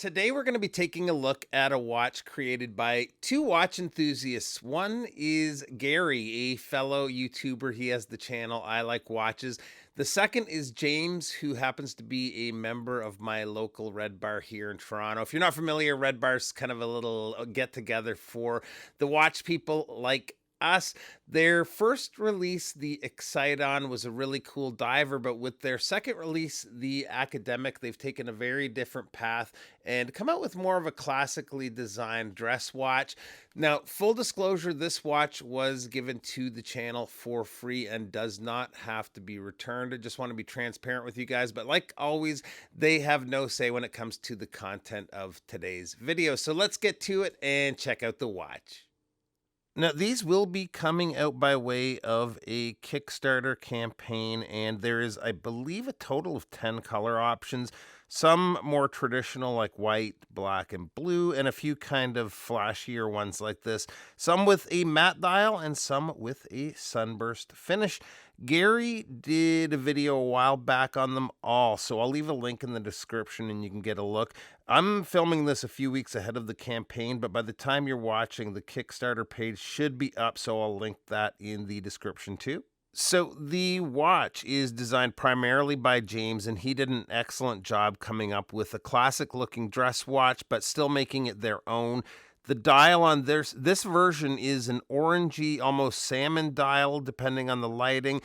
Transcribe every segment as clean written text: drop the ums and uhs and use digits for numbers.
Today, we're going to be taking a look at a watch created by two watch enthusiasts. One is Gary, a fellow YouTuber. He has the channel I Like Watches. The second is James, who happens to be a member of my local Red Bar here in Toronto. If you're not familiar, Red Bar's kind of a little get together for the watch people like us. Their first release, the Exciton, was a really cool diver, but with their second release, the Academic, they've taken a very different path and come out with more of a classically designed dress watch. Now, full disclosure, this watch was given to the channel for free and does not have to be returned. I just want to be transparent with you guys, but like always, they have no say when it comes to the content of today's video. So let's get to it and check out the watch. Now, these will be coming out by way of a Kickstarter campaign, and there is, I believe, a total of 10 color options. Some more traditional, like white, black, and blue, and a few kind of flashier ones like this. Some with a matte dial, and some with a sunburst finish. Gary did a video a while back on them all, so I'll leave a link in the description and you can get a look. I'm filming this a few weeks ahead of the campaign, but by the time you're watching, the Kickstarter page should be up, so I'll link that in the description too. So the watch is designed primarily by James, and he did an excellent job coming up with a classic looking dress watch, but still making it their own. The dial on this version is an orangey, almost salmon dial, depending on the lighting.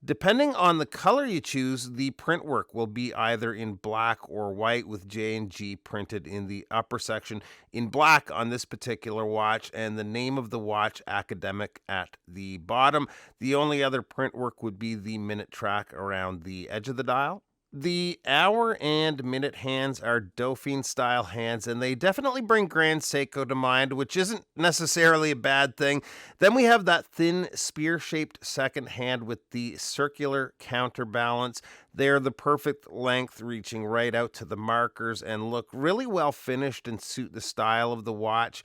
Depending on the color you choose, the print work will be either in black or white, with J&G printed in the upper section in black on this particular watch, and the name of the watch, Academic, at the bottom. The only other print work would be the minute track around the edge of the dial. The hour and minute hands are Dauphine style hands, and they definitely bring Grand Seiko to mind, which isn't necessarily a bad thing. Then we have that thin spear shaped second hand with the circular counterbalance. They're the perfect length, reaching right out to the markers, and look really well finished and suit the style of the watch.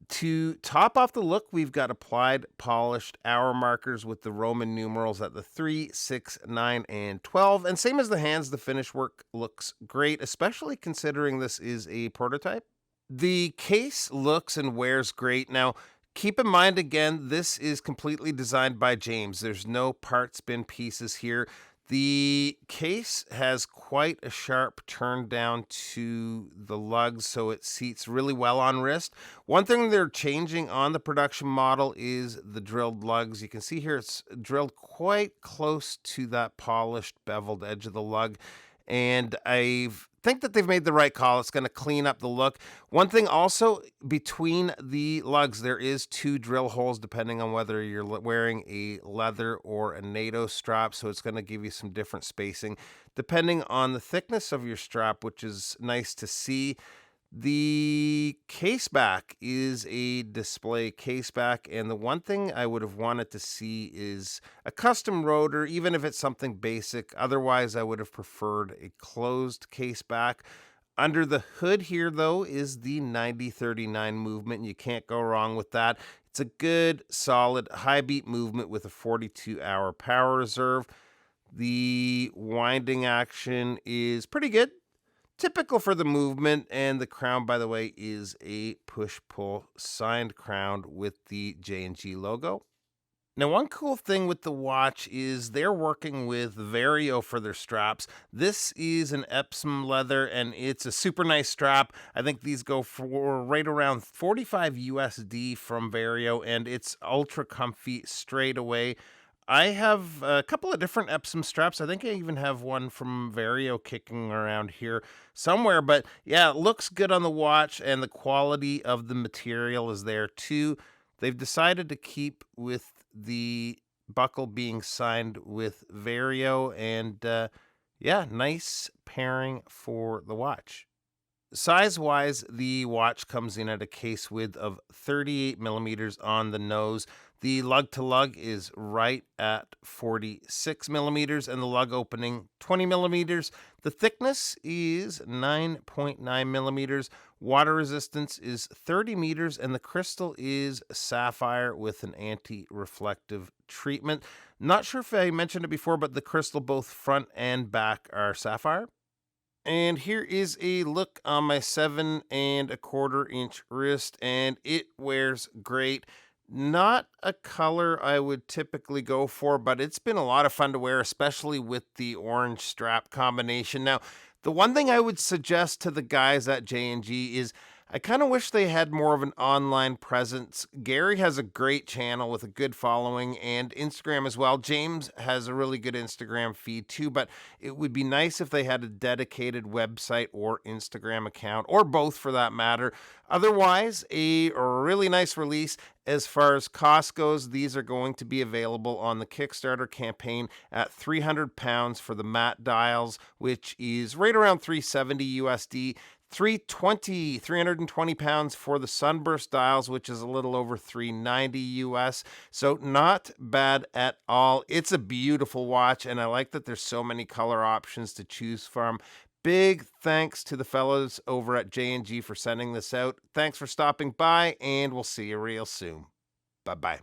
To top off the look, we've got applied polished hour markers with the Roman numerals at the 3, 6, 9, and 12. And same as the hands, the finish work looks great, especially considering this is a prototype. The case looks and wears great. Now, keep in mind, again, this is completely designed by James. There's no part spin pieces here. The case has quite a sharp turn down to the lugs, so it seats really well on wrist. One thing they're changing on the production model is the drilled lugs. You can see here it's drilled quite close to that polished beveled edge of the lug, and I think that they've made the right call. It's going to clean up the look. One thing also, between the lugs, there is 2 drill holes depending on whether you're wearing a leather or a NATO strap, so it's going to give you some different spacing depending on the thickness of your strap, which is nice to see. The case back is a display case back, and the one thing I would have wanted to see is a custom rotor, even if it's something basic. Otherwise, I would have preferred a closed case back. Under the hood here, though, is the 9039 movement, and you can't go wrong with that. It's a good, solid, high beat movement with a 42-hour power reserve. The winding action is pretty good. Typical for the movement, and the crown, by the way, is a push-pull signed crown with the J&G logo. Now, one cool thing with the watch is they're working with Vario for their straps. This is an Epsom leather, and it's a super nice strap. I think these go for right around 45 USD from Vario, and it's ultra comfy straight away. I have a couple of different Epsom straps. I think I even have one from Vario kicking around here somewhere. But yeah, it looks good on the watch, and the quality of the material is there too. They've decided to keep with the buckle being signed with Vario, and yeah, nice pairing for the watch. Size-wise, the watch comes in at a case width of 38 millimeters on the nose. The lug-to-lug is right at 46 millimeters, and the lug opening 20 millimeters. The thickness is 9.9 millimeters. Water resistance is 30 meters, and the crystal is sapphire with an anti-reflective treatment. Not sure if I mentioned it before, but the crystal, both front and back, are sapphire. And here is a look on my 7.25 inch wrist, and it wears great. Not a color I would typically go for, but it's been a lot of fun to wear, especially with the orange strap combination. Now, the one thing I would suggest to the guys at J&G is I kind of wish they had more of an online presence. Gary has a great channel with a good following and Instagram as well. James has a really good Instagram feed too, but it would be nice if they had a dedicated website or Instagram account, or both for that matter. Otherwise, a really nice release. As far as cost goes, these are going to be available on the Kickstarter campaign at £300 for the matte dials, which is right around 370 USD. 320 pounds for the sunburst dials, which is a little over 390 US. So not bad at all. It's a beautiful watch, and I like that there's so many color options to choose from. Big thanks to the fellows over at J&G for sending this out. Thanks for stopping by, and we'll see you real soon. Bye-bye.